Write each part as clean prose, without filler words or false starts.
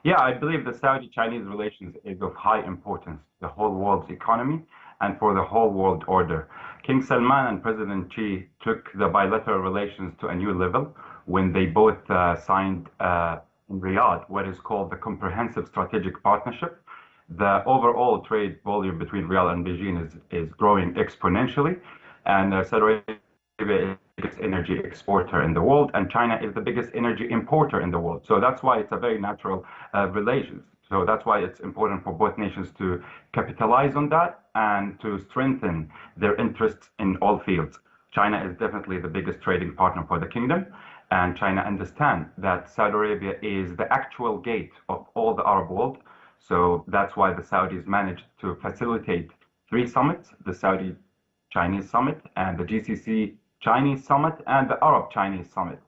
Yeah, I believe the Saudi-Chinese relations is of high importance to the whole world's economy and for the whole world order. King Salman and President Xi took the bilateral relations to a new level when they both signed in Riyadh what is called the Comprehensive Strategic Partnership. The overall trade volume between Riyadh and Beijing is growing exponentially, and Saudi Arabia is the biggest energy exporter in the world, and China is the biggest energy importer in the world. So that's why it's a very natural relations. So that's why it's important for both nations to capitalize on that and to strengthen their interests in all fields. China is definitely the biggest trading partner for the kingdom, and China understands that Saudi Arabia is the actual gate of all the Arab world. So that's why the Saudis managed to facilitate three summits: the Saudi Chinese Summit and the GCC Chinese Summit and the Arab Chinese Summit.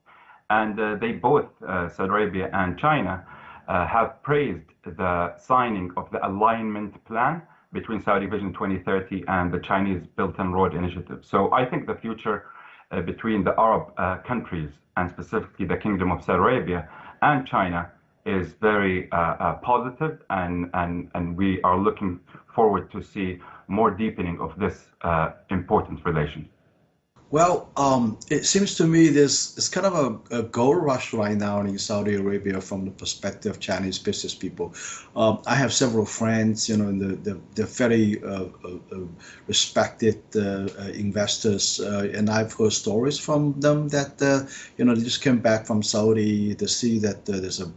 And they both, Saudi Arabia and China, have praised the signing of the alignment plan between Saudi Vision 2030 and the Chinese Belt and Road Initiative. So I think the future between the Arab countries and specifically the Kingdom of Saudi Arabia and China is very positive, and we are looking forward to see more deepening of this important relation. Well, it seems to me there's it's kind of a gold rush right now in Saudi Arabia from the perspective of Chinese business people. I have several friends, in the very respected investors, and I've heard stories from them that they just came back from Saudi to see that there's a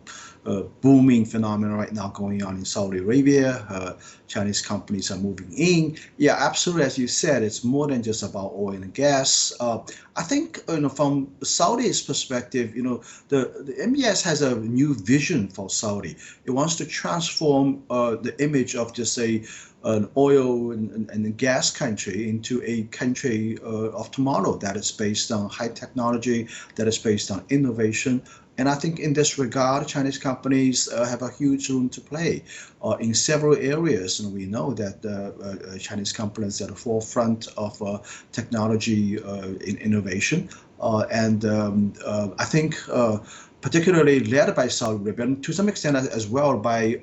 booming phenomenon right now going on in Saudi Arabia. Chinese companies are moving in. Yeah, absolutely. As you said, it's more than just about oil and gas. I think, from Saudi's perspective, the MBS has a new vision for Saudi. It wants to transform the image of just an oil and gas country into a country of tomorrow that is based on high technology, that is based on innovation. And I think in this regard, Chinese companies have a huge room to play in several areas. And we know that Chinese companies are at the forefront of technology in innovation. I think particularly led by Saudi Arabia, and to some extent as well by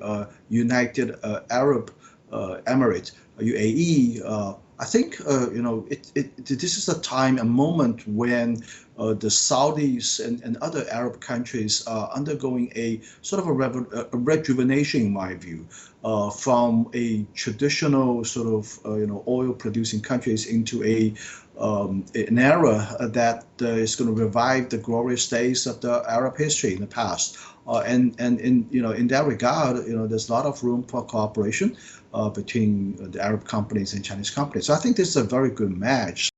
United Arab Emirates, UAE. I think this is a time, a moment when the Saudis and other Arab countries are undergoing a sort of a rejuvenation, in my view, from a traditional sort of oil-producing countries into an era that is going to revive the glorious days of the Arab history in the past. And in that regard, there's a lot of room for cooperation between the Arab companies and Chinese companies. So I think this is a very good match.